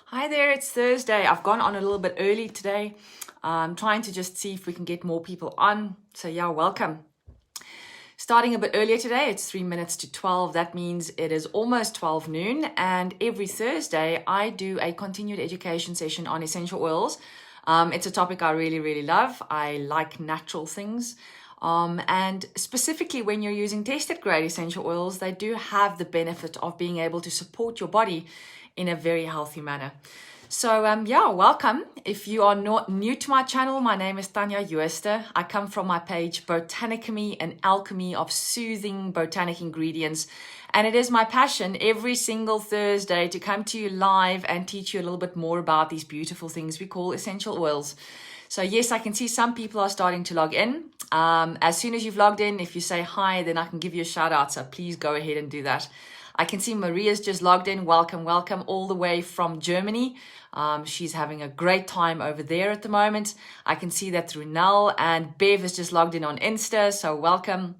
Hi there, it's Thursday. I've gone on a little bit early today. I'm trying to just see if we can get more people on. So yeah, welcome. Starting a bit earlier today, it's 3 minutes to 12. That means it is almost 12 noon. And every Thursday, I do a continued education session on essential oils. It's a topic I really love. I like natural things. And specifically when you're using tested grade essential oils, they do have the benefit of being able to support your body in a very healthy manner. So yeah, welcome. If you are not new to my channel, my name is Tanya Jooste. I come from my page Botanicamy, an alchemy of soothing botanic ingredients. And it is my passion every single Thursday to come to you live and teach you a little bit more about these beautiful things we call essential oils. So yes, I can see some people are starting to log in. As soon as you've logged in, if you say hi, then I can give you a shout out. So please go ahead and do that. I can see Maria's just logged in. Welcome all the way from Germany. She's having a great time over there at the moment. I can see that through Nell, and Bev has just logged in on Insta, so welcome.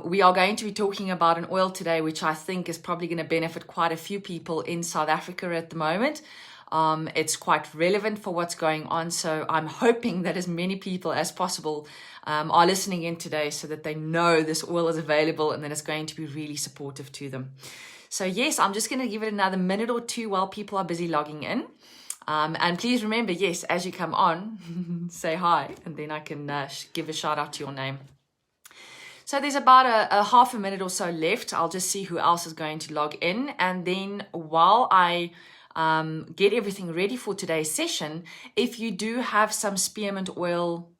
We are going to be talking about an oil today, which I think is probably going to benefit quite a few people in South Africa at the moment. It's quite relevant for what's going on. So I'm hoping that as many people as possible are listening in today so that they know this oil is available and that it's going to be really supportive to them. So yes, I'm just going to give it another minute or two while people are busy logging in. And please remember, yes, as you come on, say hi, and then I can give a shout out to your name. So there's about a half a minute or so left. I'll just see who else is going to log in. And then while I get everything ready for today's session, if you do have some spearmint oil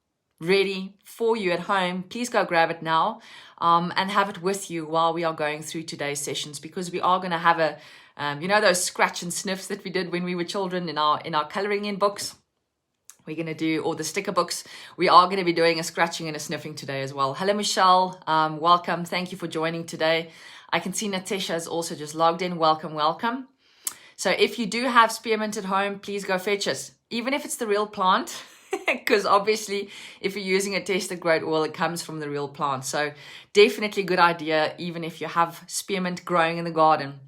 ready for you at home, please go grab it now and have it with you while we are going through today's sessions, because we are going to have a you know, those scratch and sniffs that we did when we were children in our coloring in books. We're going to do, or the sticker books, we are going to be doing a scratching and a sniffing today as well. Hello, Michelle. Welcome. Thank you for joining today. I can see Natasha has also just logged in. Welcome. So if you do have spearmint at home, please go fetch it, even if it's the real plant, because obviously if you're using a tested grade oil, it comes from the real plant. So definitely a good idea, even if you have spearmint growing in the garden.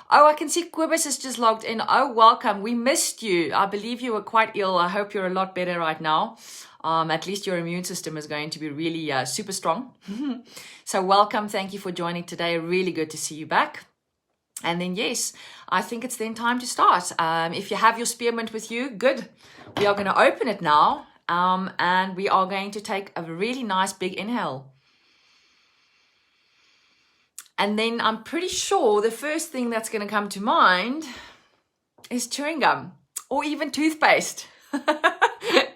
Oh, I can see Quibus is just logged in. Oh, welcome. We missed you. I believe you were quite ill. I hope you're a lot better right now. At least your immune system is going to be really super strong. So welcome. Thank you for joining today. Really good to see you back. And then, yes, I think it's then time to start. If you have your spearmint with you, good. We are going to open it now, and we are going to take a really nice big inhale. And then I'm pretty sure the first thing that's going to come to mind is chewing gum or even toothpaste.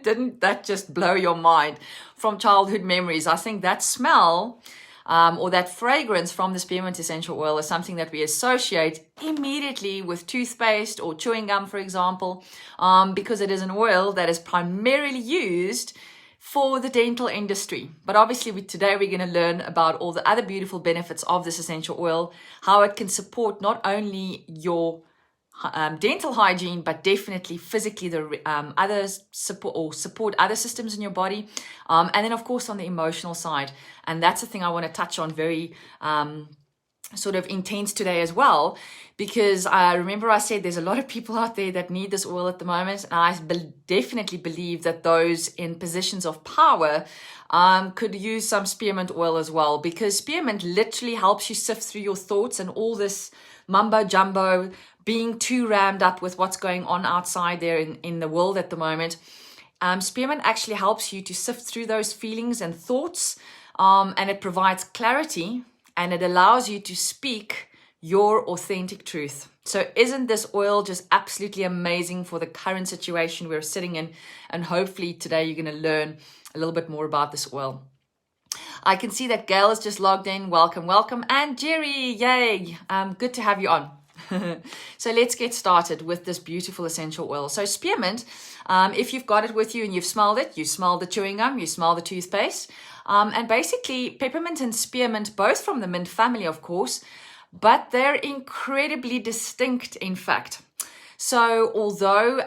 Didn't that just blow your mind from childhood memories? I think that smell or that fragrance from the spearmint essential oil is something that we associate immediately with toothpaste or chewing gum, for example, because it is an oil that is primarily used for the dental industry. But obviously today we're going to learn about all the other beautiful benefits of this essential oil, how it can support not only your dental hygiene, but definitely physically the others support other systems in your body, and then of course on the emotional side. And that's the thing I want to touch on very sort of intense today as well, because I remember I said there's a lot of people out there that need this oil at the moment, and I definitely believe that those in positions of power could use some spearmint oil as well, because spearmint literally helps you sift through your thoughts and all this mumbo jumbo, being too rammed up with what's going on outside there in the world at the moment. Spearmint actually helps you to sift through those feelings and thoughts, and it provides clarity, and it allows you to speak your authentic truth. So isn't this oil just absolutely amazing for the current situation we're sitting in? And hopefully today you're going to learn a little bit more about this oil. I can see that Gail has just logged in. Welcome. And Jerry, yay. Good to have you on. So let's get started with this beautiful essential oil. So spearmint, if you've got it with you and you've smelled it, you smell the chewing gum, you smell the toothpaste. And basically peppermint and spearmint, both from the mint family, of course, but they're incredibly distinct, in fact. So although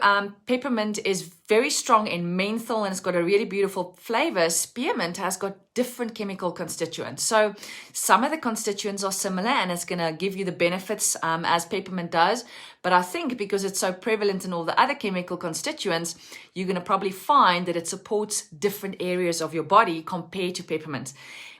peppermint is very strong in menthol and it's got a really beautiful flavor, spearmint has got different chemical constituents. So some of the constituents are similar and it's going to give you the benefits as peppermint does. But I think because it's so prevalent in all the other chemical constituents, you're going to probably find that it supports different areas of your body compared to peppermint.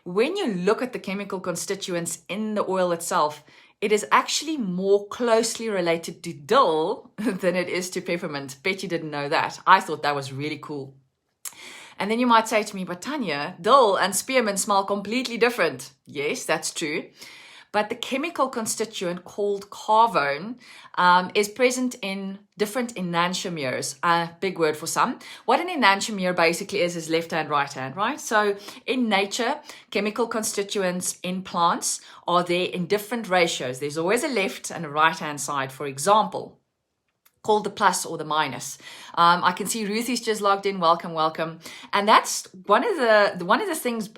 When you look at the chemical constituents in the oil itself, it is actually more closely related to dill than it is to peppermint. Bet you didn't know that. I thought that was really cool. And then you might say to me, but Tanya, dill and spearmint smell completely different. Yes, that's true. But the chemical constituent called carvone is present in different enantiomers, a big word for some. What an enantiomer basically is left hand, right hand, right? So in nature, chemical constituents in plants are there in different ratios. There's always a left and a right hand side, for example, called the plus or the minus. I can see Ruthie's just logged in. Welcome, welcome. And that's one of the things,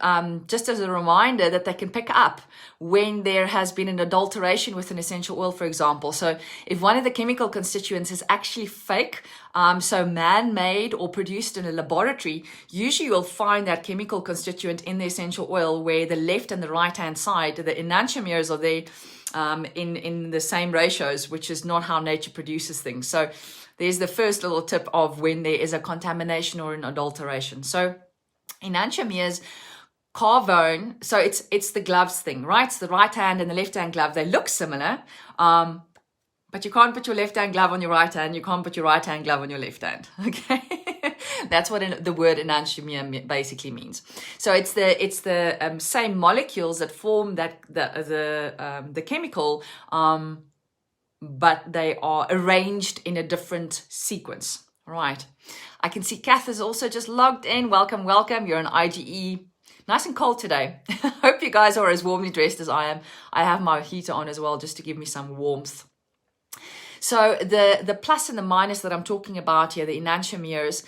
just as a reminder, that they can pick up when there has been an adulteration with an essential oil, for example. So if one of the chemical constituents is actually fake, so man-made or produced in a laboratory, usually you'll find that chemical constituent in the essential oil where the left and the right-hand side, the enantiomers are there in the same ratios, which is not how nature produces things. So there's the first little tip of when there is a contamination or an adulteration. So enantiomers, carvone, so it's the gloves thing, right? It's the right hand and the left hand glove. They look similar, but you can't put your left hand glove on your right hand. You can't put your right hand glove on your left hand. Okay. That's what the word enantiomer basically means. So it's the same molecules that form the chemical, but they are arranged in a different sequence. Right. I can see Kath is also just logged in. Welcome, welcome. You're on IGE. Nice and cold today. Hope you guys are as warmly dressed as I am. I have my heater on as well just to give me some warmth. So the plus and the minus that I'm talking about here, the enantiomers,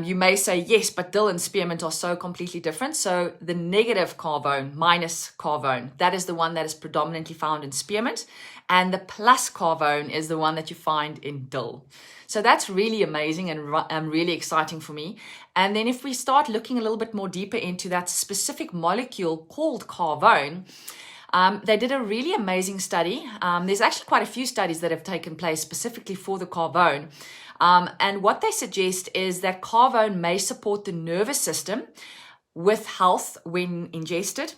you may say, yes, but dill and spearmint are so completely different. So the negative carvone, minus carvone, that is the one that is predominantly found in spearmint. And the plus carvone is the one that you find in dill. So that's really amazing and really exciting for me. And then if we start looking a little bit more deeper into that specific molecule called carvone, they did a really amazing study. There's actually quite a few studies that have taken place specifically for the carvone. And what they suggest is that carvone may support the nervous system with health when ingested.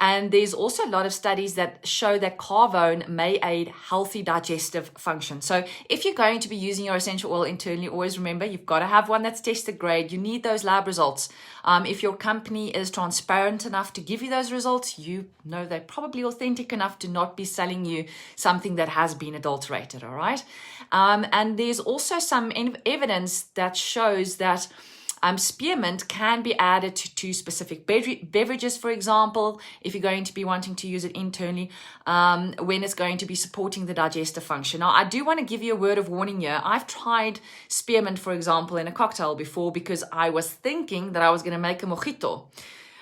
And there's also a lot of studies that show that carvone may aid healthy digestive function. So if you're going to be using your essential oil internally, always remember you've got to have one that's tested grade. You need those lab results. If your company is transparent enough to give you those results, you know they're probably authentic enough to not be selling you something that has been adulterated, all right? And there's also some evidence that shows that spearmint can be added to specific beverages, for example, if you're going to be wanting to use it internally, when it's going to be supporting the digestive function. Now, I do want to give you a word of warning here. I've tried spearmint, for example, in a cocktail before because I was thinking that I was going to make a mojito.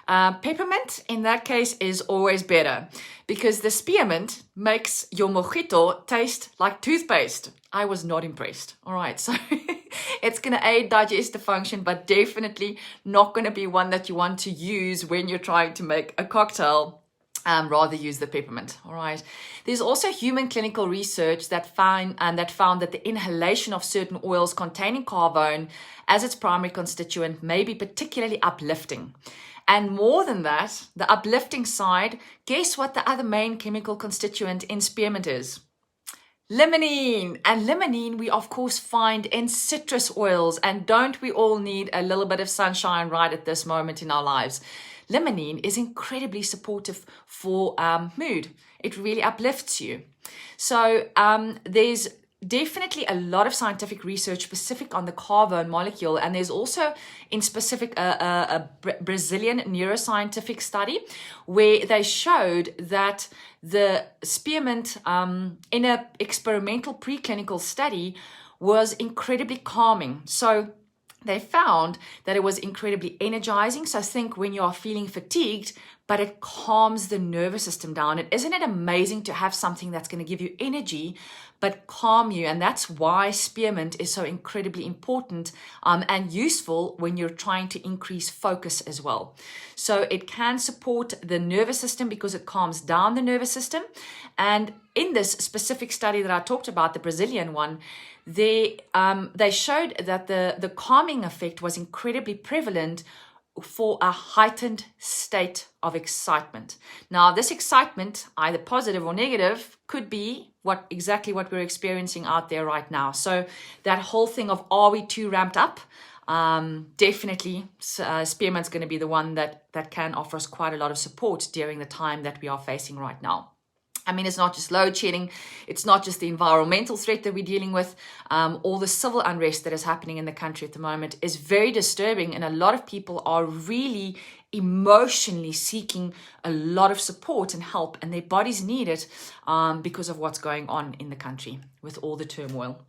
Peppermint, in that case, is always better because the spearmint makes your mojito taste like toothpaste. I was not impressed. All right, so it's going to aid digestive function, but definitely not going to be one that you want to use when you're trying to make a cocktail. Rather use the peppermint. All right. There's also human clinical research that found that the inhalation of certain oils containing carvone as its primary constituent may be particularly uplifting. And more than that, the uplifting side, guess what the other main chemical constituent in spearmint is? Limonene. And limonene we of course find in citrus oils. And don't we all need a little bit of sunshine right at this moment in our lives? Limonene is incredibly supportive for mood. It really uplifts you. So there's definitely a lot of scientific research specific on the carvone molecule, and there's also in specific a Brazilian neuroscientific study where they showed that the spearmint in an experimental preclinical study was incredibly calming. So they found that it was incredibly energizing. So think when you are feeling fatigued, but it calms the nervous system down. And isn't it amazing to have something that's going to give you energy, but calm you? And that's why spearmint is so incredibly important and useful when you're trying to increase focus as well. So it can support the nervous system because it calms down the nervous system. And in this specific study that I talked about, the Brazilian one, they showed that the calming effect was incredibly prevalent for a heightened state of excitement. Now, this excitement, either positive or negative, could be exactly what we're experiencing out there right now. So that whole thing of, are we too ramped up? Definitely, spearmint's going to be the one that can offer us quite a lot of support during the time that we are facing right now. I mean, it's not just load shedding, it's not just the environmental threat that we're dealing with. All the civil unrest that is happening in the country at the moment is very disturbing, and a lot of people are really emotionally seeking a lot of support and help, and their bodies need it because of what's going on in the country with all the turmoil.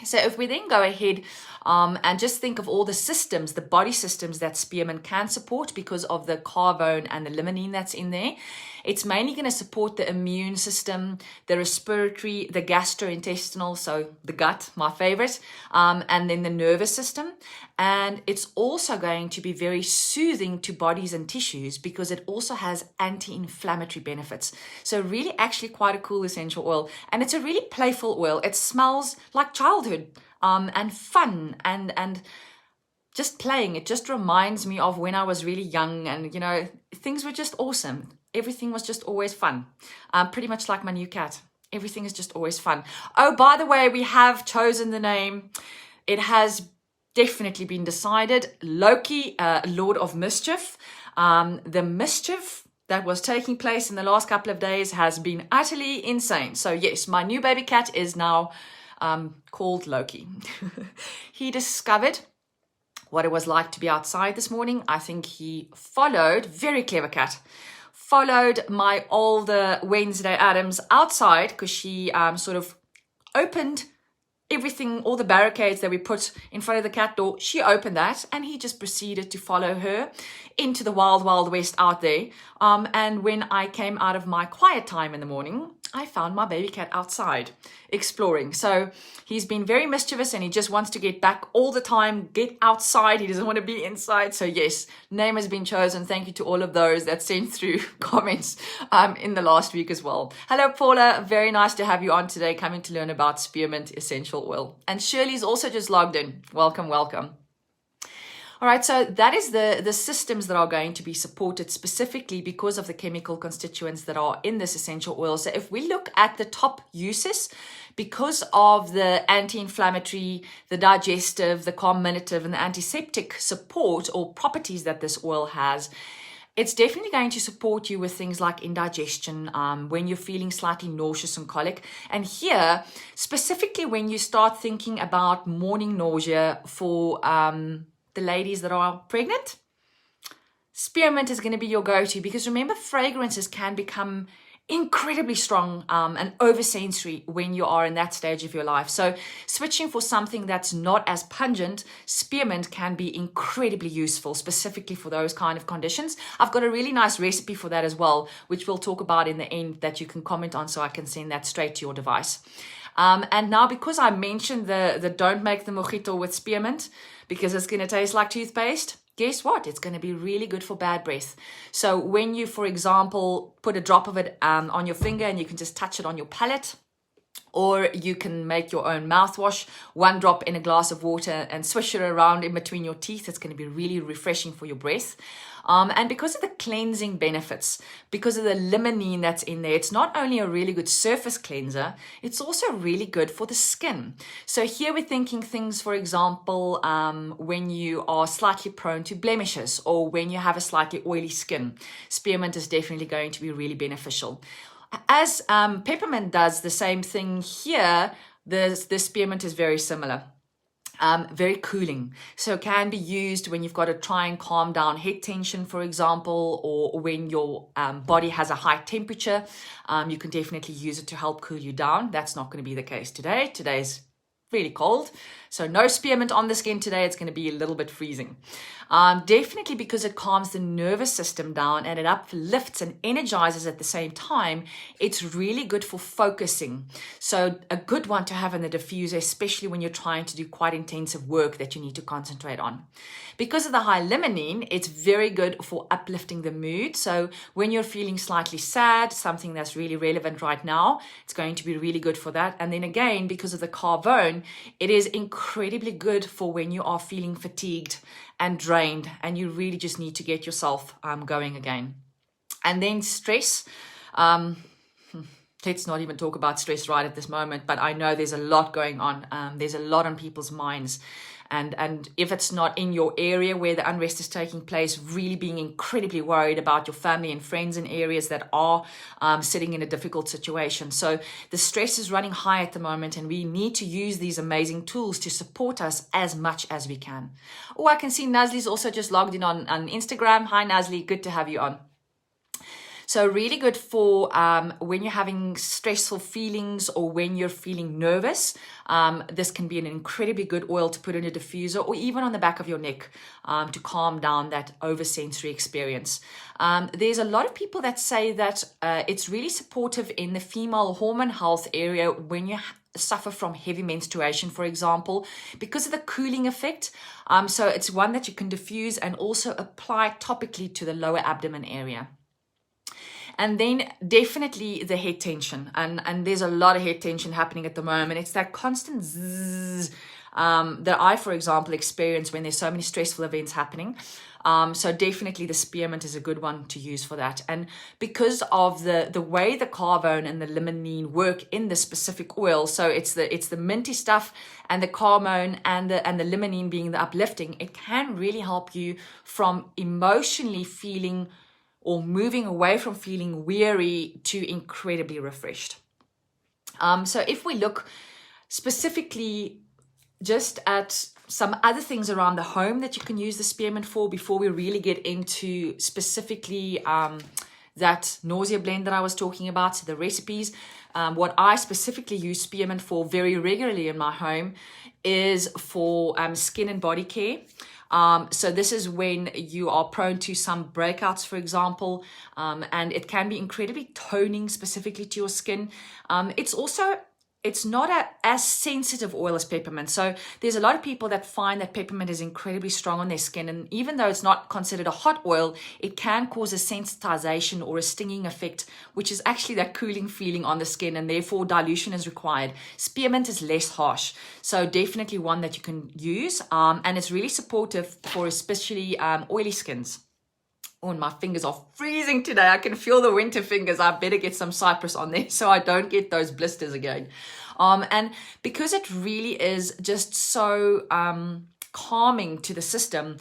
So if we then go ahead and just think of all the systems, the body systems that spearmint can support because of the carvone and the limonene that's in there, it's mainly going to support the immune system, the respiratory, the gastrointestinal, so the gut, my favorite, and then the nervous system. And it's also going to be very soothing to bodies and tissues because it also has anti-inflammatory benefits. So really actually quite a cool essential oil. And it's a really playful oil. It smells like childhood and fun and just playing. It just reminds me of when I was really young and, you know, things were just awesome. Everything was just always fun. Pretty much like my new cat. Everything is just always fun. Oh, by the way, we have chosen the name. It has definitely been decided. Loki, Lord of Mischief. The mischief that was taking place in the last couple of days has been utterly insane. So yes, my new baby cat is now called Loki. He discovered what it was like to be outside this morning. I think he followed, very clever cat, followed my older Wednesday Addams outside because she sort of opened everything, all the barricades that we put in front of the cat door. She opened that and he just proceeded to follow her into the wild, wild west out there. And when I came out of my quiet time in the morning, I found my baby cat outside exploring. So he's been very mischievous and he just wants to get back all the time, get outside. He doesn't want to be inside. So yes, name has been chosen. Thank you to all of those that sent through comments in the last week as well. Hello, Paula. Very nice to have you on today, coming to learn about spearmint essential oil. And Shirley's also just logged in. Welcome, welcome. All right, so that is the systems that are going to be supported specifically because of the chemical constituents that are in this essential oil. So if we look at the top uses, because of the anti-inflammatory, the digestive, the carminative, and the antiseptic support or properties that this oil has, it's definitely going to support you with things like indigestion, when you're feeling slightly nauseous and colic. And here, specifically when you start thinking about morning nausea for the ladies that are pregnant, spearmint is going to be your go-to, because remember, fragrances can become incredibly strong and oversensory when you are in that stage of your life. So switching for something that's not as pungent, spearmint can be incredibly useful, specifically for those kind of conditions. I've got a really nice recipe for that as well, which we'll talk about in the end, that you can comment on so I can send that straight to your device. And now, because I mentioned the don't make the mojito with spearmint, because it's going to taste like toothpaste, guess what? It's going to be really good for bad breath. So when you, for example, put a drop of it on your finger and you can just touch it on your palate, or you can make your own mouthwash, one drop in a glass of water and swish it around in between your teeth. It's going to be really refreshing for your breath. And because of the cleansing benefits, because of the limonene that's in there, it's not only a really good surface cleanser, it's also really good for the skin. So here we're thinking things, for example, when you are slightly prone to blemishes or when you have a slightly oily skin, spearmint is definitely going to be really beneficial. As peppermint does the same thing here, the spearmint is very similar. Very cooling. So it can be used when you've got to try and calm down head tension, for example, or when your body has a high temperature. You can definitely use it to help cool you down. That's not going to be the case today. Today's really cold. So no spearmint on the skin today. It's going to be a little bit freezing. Definitely because it calms the nervous system down and it uplifts and energizes at the same time. It's really good for focusing. So a good one to have in the diffuser, especially when you're trying to do quite intensive work that you need to concentrate on. Because of the high limonene, it's very good for uplifting the mood. So when you're feeling slightly sad, something that's really relevant right now, it's going to be really good for that. And then again, because of the carbone, it is incredibly good for when you are feeling fatigued and drained and you really just need to get yourself going again. And then stress. Let's not even talk about stress right at this moment, but I know there's a lot going on. There's a lot on people's minds. And if it's not in your area where the unrest is taking place, really being incredibly worried about your family and friends in areas that are sitting in a difficult situation. So the stress is running high at the moment, and we need to use these amazing tools to support us as much as we can. Oh, I can see Nazli's also just logged in on Instagram. Hi, Nazli. Good to have you on. So really good for when you're having stressful feelings or when you're feeling nervous. This can be an incredibly good oil to put in a diffuser or even on the back of your neck to calm down that oversensory experience. There's a lot of people that say that it's really supportive in the female hormone health area when you suffer from heavy menstruation, for example, because of the cooling effect. So it's one that you can diffuse and also apply topically to the lower abdomen area. And then definitely the head tension. And there's a lot of head tension happening at the moment. It's that constant zzz that I, for example, experience when there's so many stressful events happening. So definitely the spearmint is a good one to use for that. And because of the way the carbone and the limonene work in the specific oil, so it's the minty stuff and the carbone and the limonene being the uplifting, it can really help you from emotionally feeling or moving away from feeling weary to incredibly refreshed. So if we look specifically just at some other things around the home that you can use the spearmint for before we really get into specifically that nausea blend that I was talking about, so the recipes. What I specifically use spearmint for very regularly in my home is for skin and body care. So this is when you are prone to some breakouts, for example, and it can be incredibly toning specifically to your skin. It's not as sensitive oil as peppermint. So there's a lot of people that find that peppermint is incredibly strong on their skin. And even though it's not considered a hot oil, it can cause a sensitization or a stinging effect, which is actually that cooling feeling on the skin, and therefore dilution is required. Spearmint is less harsh. So definitely one that you can use. And it's really supportive for especially oily skins. Oh, and my fingers are freezing today. I can feel the winter fingers. I better get some cypress on there so I don't get those blisters again. And because it really is just so calming to the system,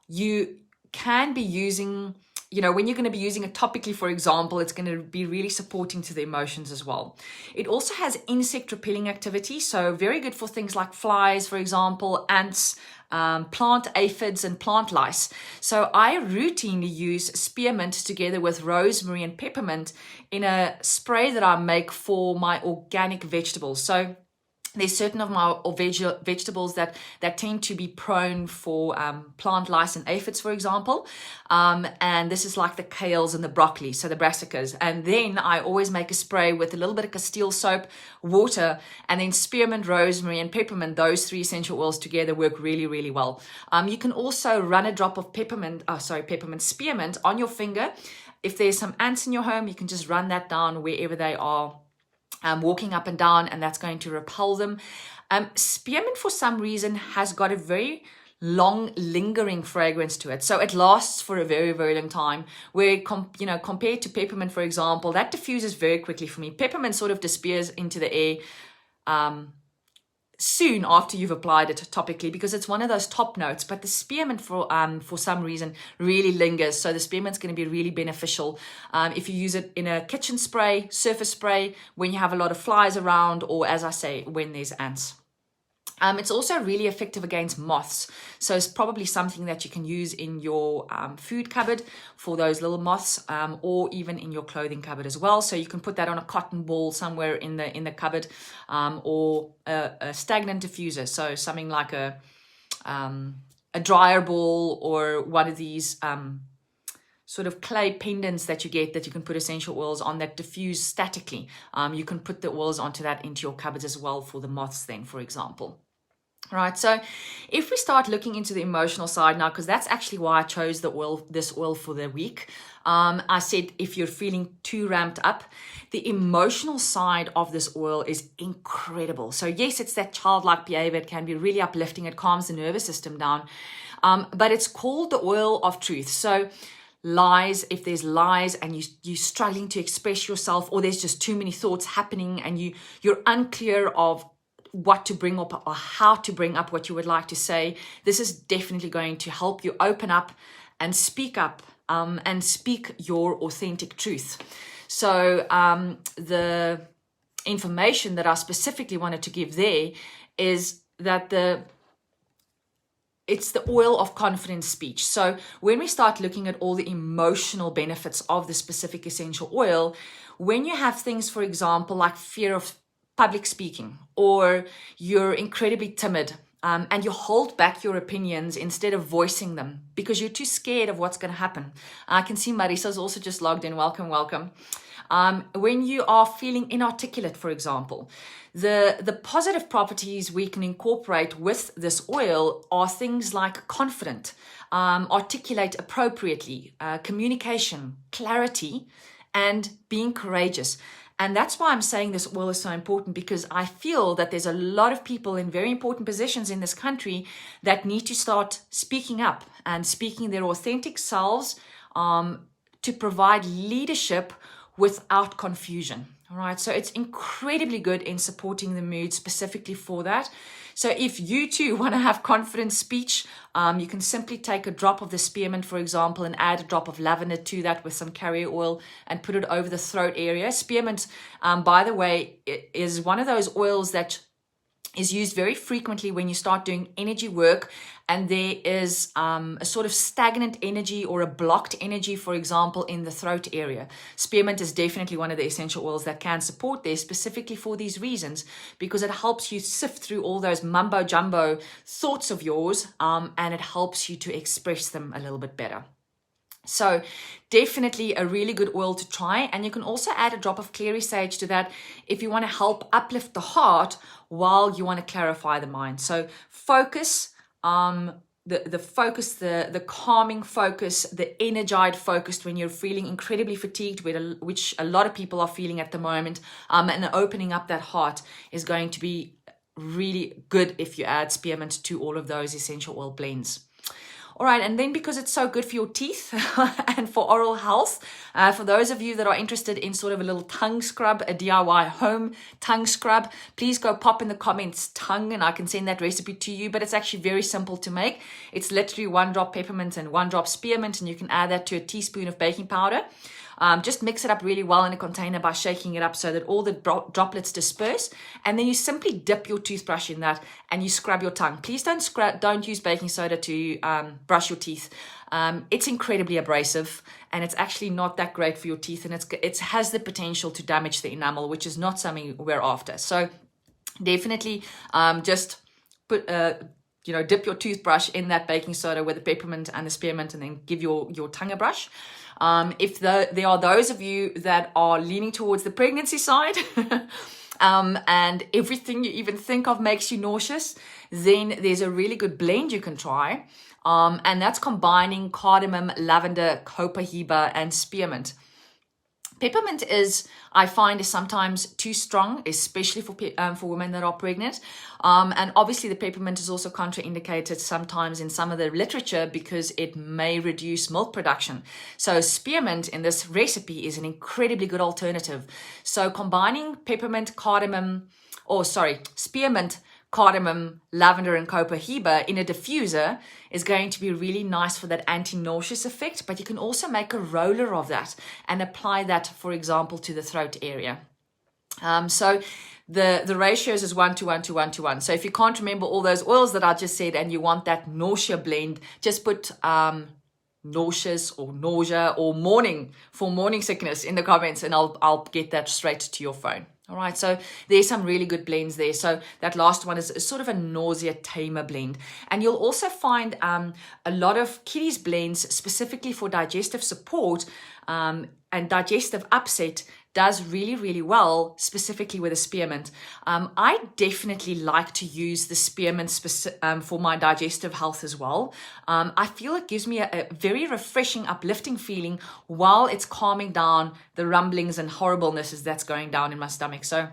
you can be using, when you're going to be using it topically, for example, it's going to be really supporting to the emotions as well. It also has insect repelling activity, so very good for things like flies, for example, ants, plant aphids and plant lice. So I routinely use spearmint together with rosemary and peppermint in a spray that I make for my organic vegetables. So there's certain of my vegetables that tend to be prone for plant lice and aphids, for example. And this is like the kales and the broccoli, so the brassicas. And then I always make a spray with a little bit of Castile soap, water, and then spearmint, rosemary, and peppermint. Those three essential oils together work really, really well. You can also run a drop of spearmint on your finger. If there's some ants in your home, you can just run that down wherever they are. Walking up and down, and that's going to repel them. Spearmint, for some reason, has got a very long, lingering fragrance to it. So it lasts for a very, very long time. Where, compared to peppermint, for example, that diffuses very quickly for me. Peppermint sort of disappears into the air soon after you've applied it topically because it's one of those top notes, but the spearmint for some reason really lingers. So the spearmint's going to be really beneficial if you use it in a kitchen spray, surface spray, when you have a lot of flies around, or as I say, when there's ants. It's also really effective against moths. So it's probably something that you can use in your food cupboard for those little moths, or even in your clothing cupboard as well. So you can put that on a cotton ball somewhere in the cupboard, or a stagnant diffuser. So something like a dryer ball, or one of these sort of clay pendants that you get that you can put essential oils on that diffuse statically. You can put the oils into your cupboards as well for the moths then, for example. Right, so if we start looking into the emotional side now, because that's actually why I chose this oil for the week. I said if you're feeling too ramped up, the emotional side of this oil is incredible. So yes, it's that childlike behavior. It can be really uplifting. It calms the nervous system down. But it's called the oil of truth. So lies, if there's lies and you're struggling to express yourself, or there's just too many thoughts happening and you're unclear of what to bring up or how to bring up what you would like to say, this is definitely going to help you open up and speak up, and speak your authentic truth. So the information that I specifically wanted to give there is that it's the oil of confident speech. So when we start looking at all the emotional benefits of the specific essential oil, when you have things, for example, like fear of public speaking, or you're incredibly timid, and you hold back your opinions instead of voicing them because you're too scared of what's going to happen. I can see Marisa's also just logged in. Welcome, welcome. When you are feeling inarticulate, for example, the positive properties we can incorporate with this oil are things like confident, articulate appropriately, communication, clarity, and being courageous. And that's why I'm saying this oil is so important, because I feel that there's a lot of people in very important positions in this country that need to start speaking up and speaking their authentic selves, to provide leadership without confusion. All right, so it's incredibly good in supporting the mood specifically for that. So if you too want to have confident speech, you can simply take a drop of the spearmint, for example, and add a drop of lavender to that with some carrier oil and put it over the throat area. Spearmint, by the way, is one of those oils that is used very frequently when you start doing energy work and there is a sort of stagnant energy or a blocked energy, for example, in the throat area. Spearmint is definitely one of the essential oils that can support there specifically for these reasons, because it helps you sift through all those mumbo jumbo thoughts of yours, and it helps you to express them a little bit better. So definitely a really good oil to try. And you can also add a drop of clary sage to that if you want to help uplift the heart while you want to clarify the mind. So focus, the focus, the calming focus, the energized focus when you're feeling incredibly fatigued, which a lot of people are feeling at the moment, and opening up that heart is going to be really good if you add spearmint to all of those essential oil blends. All right, and then because it's so good for your teeth and for oral health, for those of you that are interested in sort of a little tongue scrub, a DIY home tongue scrub, please go pop in the comments tongue and I can send that recipe to you. But it's actually very simple to make. It's literally 1 drop peppermint and 1 drop spearmint, and you can add that to a teaspoon of baking powder. Just mix it up really well in a container by shaking it up so that all the droplets disperse, and then you simply dip your toothbrush in that and you scrub your tongue. Please don't use baking soda to brush your teeth. It's incredibly abrasive and it's actually not that great for your teeth, and it has the potential to damage the enamel, which is not something we're after. So definitely just put dip your toothbrush in that baking soda with the peppermint and the spearmint, and then give your tongue a brush. If there are those of you that are leaning towards the pregnancy side and everything you even think of makes you nauseous, then there's a really good blend you can try, and that's combining cardamom, lavender, copahiba, and spearmint. Peppermint I find is sometimes too strong, especially for women that are pregnant. And obviously the peppermint is also contraindicated sometimes in some of the literature because it may reduce milk production. So spearmint in this recipe is an incredibly good alternative. So combining spearmint, cardamom, lavender, and copahiba in a diffuser is going to be really nice for that anti-nauseous effect, but you can also make a roller of that and apply that, for example, to the throat area. So the ratios is 1 to 1 to 1 to 1. So if you can't remember all those oils that I just said and you want that nausea blend, just put nauseous or nausea or morning for morning sickness in the comments, and I'll get that straight to your phone. All right, so there's some really good blends there. So that last one is sort of a nausea tamer blend. And you'll also find a lot of kiddies blends specifically for digestive support, and digestive upset does really, really well, specifically with a spearmint. I definitely like to use the spearmint for my digestive health as well. I feel it gives me a very refreshing, uplifting feeling while it's calming down the rumblings and horriblenesses that's going down in my stomach. So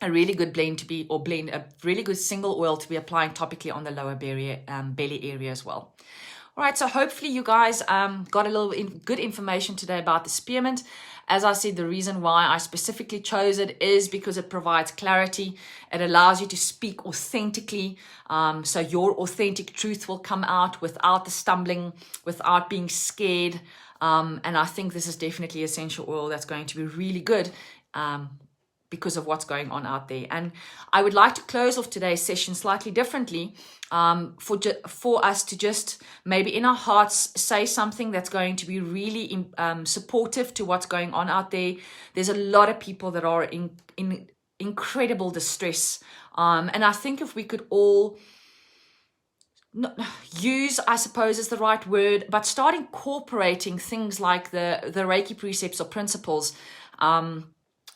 a really good blend a really good single oil to be applying topically on the lower belly area as well. All right, so hopefully you guys got a little good information today about the spearmint. As I said, the reason why I specifically chose it is because it provides clarity. It allows you to speak authentically. So your authentic truth will come out without the stumbling, without being scared. And I think this is definitely essential oil that's going to be really good because of what's going on out there. And I would like to close off today's session slightly differently, for us to just maybe in our hearts say something that's going to be really supportive to what's going on out there. There's a lot of people that are in incredible distress. And I think if we could all use, I suppose is the right word, but start incorporating things like the Reiki precepts or principles,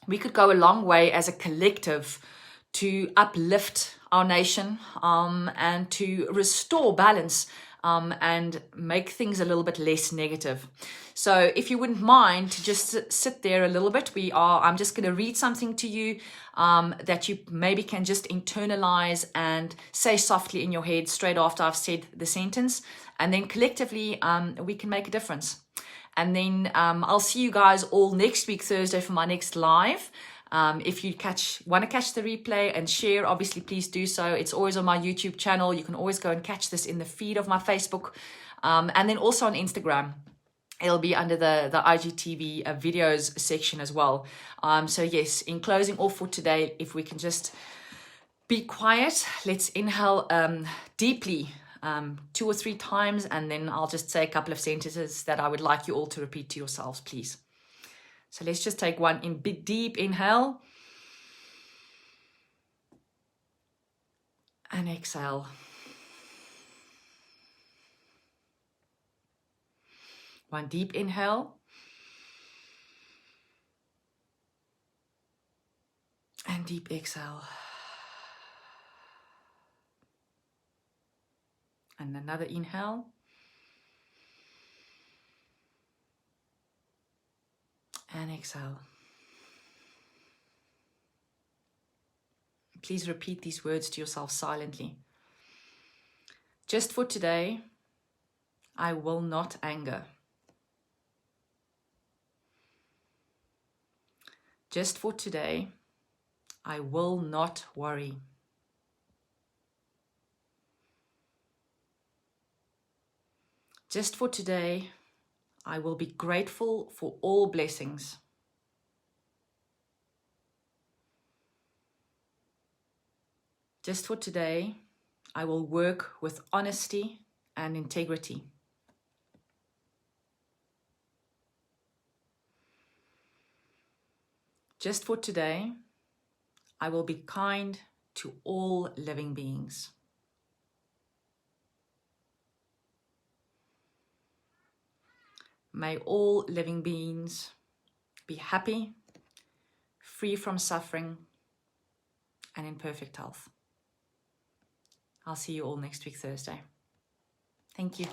we could go a long way as a collective to uplift our nation, and to restore balance, and make things a little bit less negative. So if you wouldn't mind to just sit there a little bit, I'm just going to read something to you that you maybe can just internalize and say softly in your head straight after I've said the sentence, and then collectively we can make a difference. And then I'll see you guys all next week, Thursday, for my next live. If you want to catch the replay and share, obviously, please do so. It's always on my YouTube channel. You can always go and catch this in the feed of my Facebook, and then also on Instagram. It'll be under the IGTV videos section as well. So yes, in closing off for today, if we can just be quiet, let's inhale deeply 2 or 3 times, and then I'll just say a couple of sentences that I would like you all to repeat to yourselves, please. So let's just take one big deep inhale and exhale. One deep inhale and deep exhale. And another inhale. And exhale. Please repeat these words to yourself silently. Just for today, I will not anger. Just for today, I will not worry. Just for today, I will be grateful for all blessings. Just for today, I will work with honesty and integrity. Just for today, I will be kind to all living beings. May all living beings be happy, free from suffering, and in perfect health. I'll see you all next week, Thursday. Thank you.